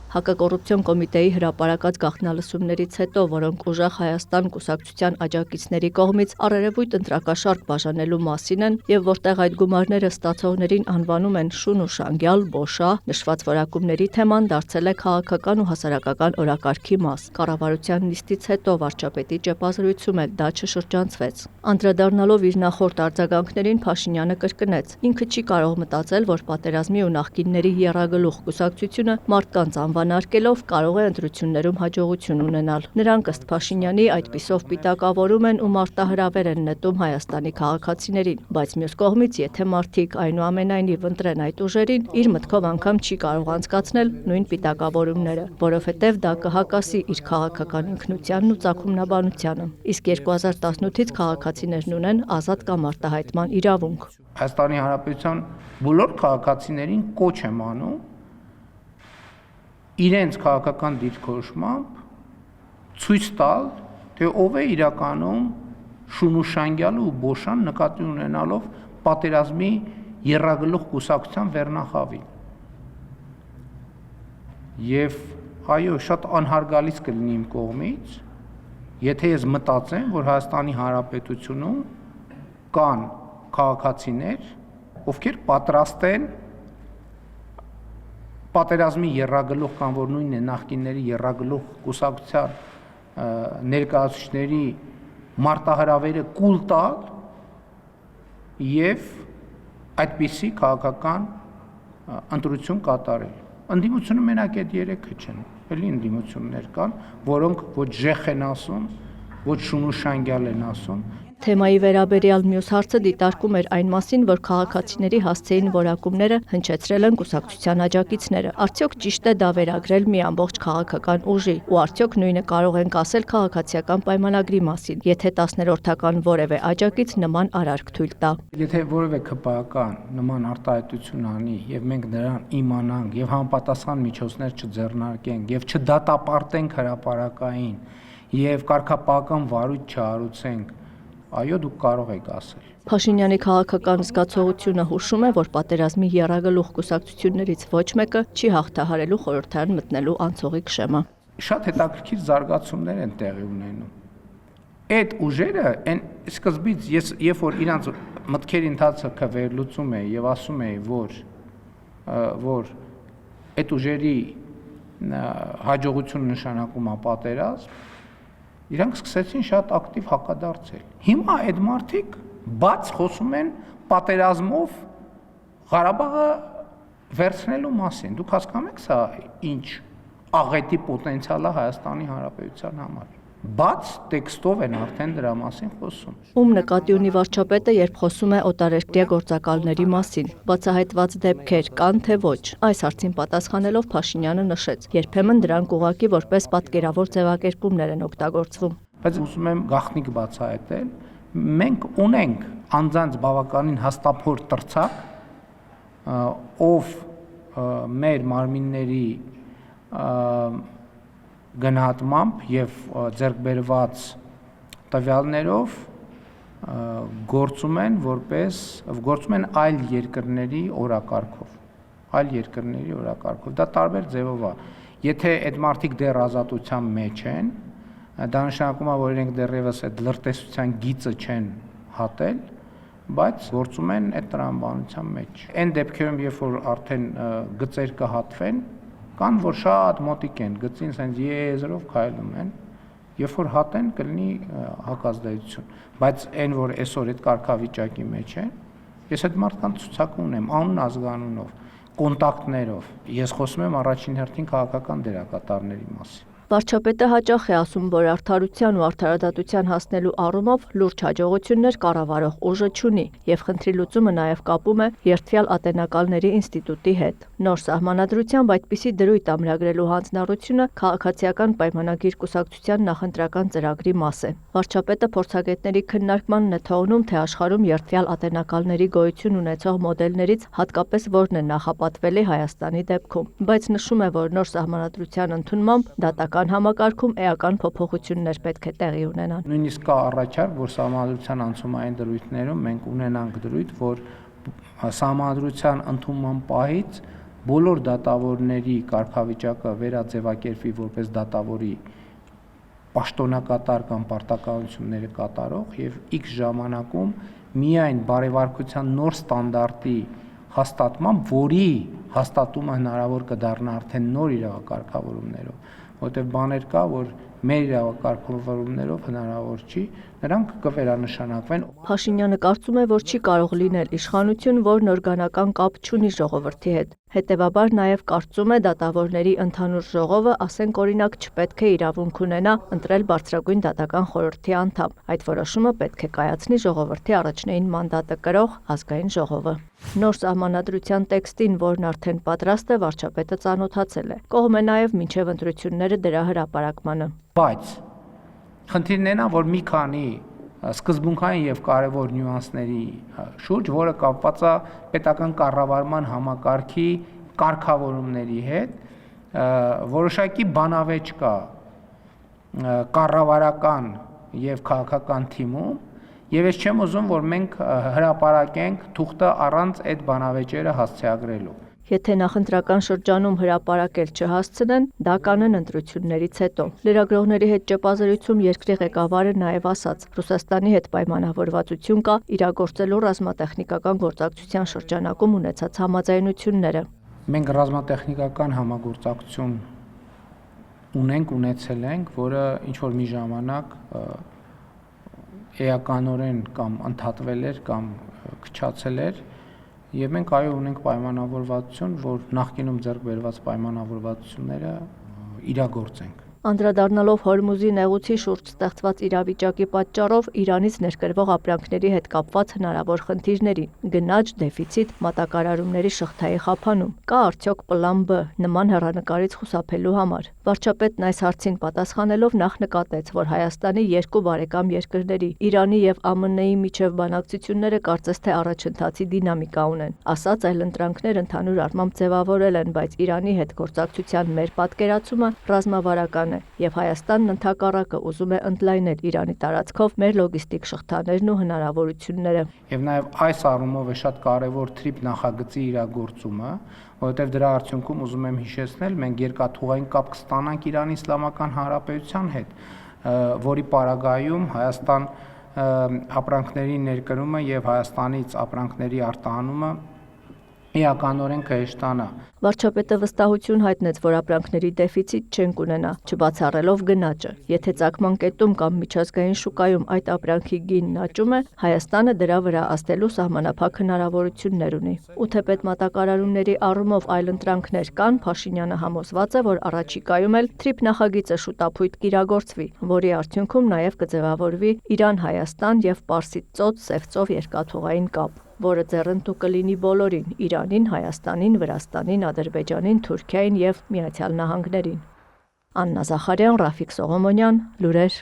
Հակակոռուպցիոն կոմիտեի հրապարակած գաղտնալսումներից հետո, որոնք ուժեղ Հայաստան կուսակցության աջակիցների կողմից առերևույթ ընտրակաշառք բաժանելու մասին են եւ որտեղ այդ գումարները ստացողներին անվանում են շուն ու շանգյալ, բոշա, նշված որակումների թեման դարձել է քաղաքական ու հասարակական օրակարգի մաս։ Կառավարության նիստից հետո վարչապետի ճեպազրույցում էլ դա չշրջանցվեց։ Անդրադառնալով իր նախորդ արձագանքներին Փաշինյանը կրկնեց. ինքը չի կարող մտածել, որ պատերազմի ու նախկինների եռագլուխ կուսակցությունը մարդկանց անվանարկելով կարող է ընտրություններում հաջողություն ունենալ։ Նրանք ըստ Փաշինյանի այդպիսով պիտակավորում են ու մարտահրավեր են նետում Հայաստանի քաղաքացիներին, բայց մյուս կողմից, եթե մարդիկ այնուամենայնիվ ընտրեն այդ ուժերին, իր մտքով անգամ չի կարող անցկացնել նույն պիտակավորումները, որովհետև դա կհակասի իր քաղաքական ինքնությանն ու ծագումնաբանությանը։ Իսկ 2018-ից քաղաքացիներն ունեն ազատ կամ արտահայտման իրավունք։ Հայաստանի Հանրապետության բոլոր քաղաքացիներին կոչ եմ անում իրենց քաղաքական դիրքորոշմամբ ցույց տալ, թե ով է իրականում շունուշանգյալը ու բոշան նկատի ունենալով պատերազմի եռագլուխ կուսակցության վերնախավին։ Եվ այո, շատ անհարգալից կլինի իմ կողմից, եթե ես մտածեմ, որ Հայաստանի Հանրապետությունում կան քաղաքացիներ, ովքեր պատրաստ են պատերազմի եռագլուխ կամ որ նույնն է նախկինների եռագլուխ կուսակցության ներկայացուցիչների մարտահրավերը կուլ տալ եւ այդպիսի քաղաքական ընտրություն կատարել։ Ընդդիմությունը մենակ այդ երեքը չեն, էլի ընդդիմություններ կան, որոնք ոչ ժեխ են ասում, ոչ շունուշանգյալ են ասում։ Թեմայի վերաբերյալ մյուս հարցը դիտարկում էր այն մասին, որ քաղաքացիների հասցեին որակումները հնչեցրել են կուսակցության աջակիցները։ Արդյոք ճիշտ է դա վերագրել մի ամբողջ քաղաքական ուժի, ու արդյոք նույնը կարող ենք ասել քաղաքացիական պայմանագրի մասին, եթե 10-րդական որևէ աջակից նման արարք թույլ տա։ Եթե որևէ ԿՊԱ-կան նման արտահայտություն անի եւ մենք նրան իմանանք եւ համապատասխան միջոցներ չձեռնարկենք եւ չդատապարտենք հրապարակային եւ կարգապահական վարույթ չհարուցենք, այո, դուք կարող եք ասել։ Փաշինյանի քաղաքական զգացողությունը հուշում է, որ պատերազմի եռագլուխ կուսակցություններից ոչ մեկը չի հաղթահարելու խորհրդարան մտնելու անցողիկ շեմը։ Շատ հետաքրքիր զարգացումներ են տեղի ունենում։ Այդ ուժերը այն սկզբից ես երբ որ իրանց մտքերի ընթացքը վերլուծում էի եւ ասում էի, որ այդ ուժերի հաջողությունը նշանակում է պատերազմ, իրանք սկսեցին շատ ակտիվ հակադարձել։ Հիմա այդ մարդիկ բաց խոսում են պատերազմով Ղարաբաղը վերցնելու մասին։ Դուք հասկանում եք սա ինչ աղետի պոտենցիալ է Հայաստանի Հանրապետության համար։ Բաց տեքստով են արդեն դրա մասին խոսում։ Ում նկատի ունի վարչապետը, երբ խոսում է օտարերկրյա գործակալների մասին, բացահայտված դեպքեր կան թե ոչ։ Այս հարցին պատասխանելով Փաշինյանը նշեց, երբեմն դրանք ուղղակի որպես պատկերավոր ձևակերպումներ են օգտագործվում։ Բայց ուզում եմ գաղտնիք բացահայտել, մենք ունենք անձանց բավականին հաստափոր տրցակ, ով մեր մարմինների գնահատմամբ եւ ձեռք բերված տվյալներով գործում են այլ երկրների օրակարգով, դա տարբեր ձևով է։ Եթե այդ մարդիկ դեռ ազատության մեջ են, դա նշանակում է, որ իրենք դեռևս այդ լրտեսության գիծը չեն հատել, բայց գործում են այդ տրամաբանության մեջ։ Այն դեպքերում, երբ որ արդեն գծեր կհատվեն, կան, որ շատ մոտիկ են, գծին սենց եզրով քայլում են, երբ որ հատեն կլինի հակազդեցություն, բայց այն, որ այսօր այդ կարգավիճակի մեջ են, ես այդ մարդկանց ցուցակում ունեմ, անուն ազգանունով, կոնտակտներով, ես խոսում եմ առաջին հերթին քաղաքական դերակատարների մասին։ Վարչապետը հաճախ է ասում, որ արդարության ու արդարադատության հասնելու առումով լուրջ հաջողություններ կառավարող ուժը չունի եւ խնդրի լուծումը նաեւ կապում է Երդվյալ ատենակալների ինստիտուտի հետ։ Նոր սահմանադրությամբ այդպիսի դրույթ ամրագրելու հանձնառությունը քաղաքացիական պայմանագիր կուսակցության նախընտրական ծրագրի մաս է։ Վարչապետը փորձագետների քննարկմանն է թողնում, թե աշխարհում Երդվյալ ատենակալների գոյություն ունեցող մոդելներից հատկապես որն է նախապատվելի Հայաստանի դեպքում, բայց նշում է, որ նոր սահմանադրության ընդունմամբ դատական համակարգում էական փոփոխություններ պետք է տեղի ունենան։ Նույնիսկ կա առաջարկ, որ սահմանադրության անցումային դրույթներում մենք ունենանք դրույթ, որ սահմանադրության ընդունման պահից բոլոր դատավորների կարգավիճակը վերաձևակերպվի որպես դատավորի պաշտոնակատար կամ պարտականությունները կատարող եւ X ժամանակում միայն բարեվարկության նոր ստանդարտի հաստատմամբ, որի հաստատումը հնարավոր կդառնա արդեն նոր իրավակարգավորումներով, որտեղ բաներ կա, որ մեր իրավակարգավորումներով հնարավոր չի, նրանք կվերանշանակվեն։ Փաշինյանը կարծում է, որ չի կարող լինել իշխանություն, որն օրգանական կապ չունի ժողովրդի հետ։ Հետևաբար նաև կարծում է դատավորների ընդհանուր ժողովը, ասենք օրինակ, չպետք է իրավունք ունենա ընտրել բարձրագույն դատական խորհրդի անդամ։ Այդ որոշումը պետք է կայացնի ժողովրդի առաջնային մանդատը կրող ազգային ժողովը։ Նոր սահմանադրության տեքստին, որն արդեն պատրաստ է, վարչապետը ծանոթացել է։ Կողմ է նաև մինչև ընտրությունները դրա հրապարակմանը։ Բայց խնդիրն այն է, որ մի քանի սկզբունքային եւ կարևոր նյուանսների շուրջ, որը կապված է պետական կառավարման համակարգի կարգավորումների հետ, որոշակի բանավեճ կա կառավարական եւ քաղաքական թիմում, եւ ես չեմ ուզում, որ մենք հրապարակենք թուղթը առանց այդ բանավեճերը հասցեագրելու։ Եթե նախընտրական շրջանում հրապարակել չհասցնեն, դա կանեն ընտրություններից հետո։ Լրագրողների հետ ճեպազրույցում երկրի ղեկավարը նաև ասաց, Ռուսաստանի հետ պայմանավորվածություն կա իրագործելու ռազմատեխնիկական գործակցության շրջանակում ունեցած համաձայնությունները։ Մենք ռազմատեխնիկական համագործակցություն ունեցել ենք, որը ինչ-որ մի ժամանակ էականորեն կամ ընդհատվել էր կամ քչացել էր, եւ մենք այո ունենք պայմանավորվածություն, որ նախկինում ձեռք բերված պայմանավորվածությունները իրագործենք։ Անդրադառնալով Հորմուզի նեղուցի շուրջ ստեղծված իրավիճակի պատճառով Իրանից ներկրվող ապրանքների հետ կապված հնարավոր խնդիրներին, գնաճ, դեֆիցիտ, մատակարարումների շղթայի խափանում, կա արդյոք պլան B նման հեռանկարից խուսափելու համար։ Վարչապետն այս հարցին պատասխանելով նախ նկատեց, որ Հայաստանի երկու բարեկամ երկրների՝ Իրանի եւ ԱՄՆ-ի միջև բանակցությունները կարծես թե առաջընթացի դինամիկա ունեն։ Ասաց, այլընտրանքներ ընդհանուր առմամբ ձևավորել են, բայց Իրանի հետ գործակցության մեր պատկերացումը ռազմավարական է, եւ Հայաստանն ընդհակառակը ուզում է ընդլայնել Իրանի տարածքով մեր լոգիստիկ շղթաներն ու հնարավորությունները։ Եվ նաեւ այս առումով է շատ կարեւոր TRIP նախագծի իրագործումը, որովհետեւ դրա արդյունքում ուզում եմ հիշեցնել, մենք երկաթուղային կապ կստանանք Իրանի Իսլամական Հանրապետության հետ, որի պարագայում Հայաստան ապրանքների ներկրումը եւ Հայաստանից ապրանքների արտահանումը էականորեն կհեշտանա։ Վարչապետը վստահություն հայտնեց, որ ապրանքների դեֆիցիտ չեն կունենա, չբացառելով գնաճը։ Եթե ծագման կետում կամ միջազգային շուկայում այդ ապրանքի գինն աճում է, Հայաստանը դրա վրա ազդելու սահմանափակ հնարավորություններ ունի։ Ու թեպետ մատակարարումների առումով այլընտրանքներ կան, Փաշինյանը համոզված է, որ առաջիկայում էլ TRIP նախագիծը շուտապույտ կիրագործվի, որի արդյունքում նաև կձևավորվի Իրան-Հայաստան եւ Պարսից ծոց-Սև ծով երկաթուղային կապ, որը ձեռնտու կլինի բոլորին՝ Իրանին, Հայաստանին, Վրաստանին, Ադրբեջանին, Թուրքիային եւ Միացյալ Նահանգներին։ Աննա Զախարյան, Ռաֆիկ Սողոմոնյան, Լուրեր։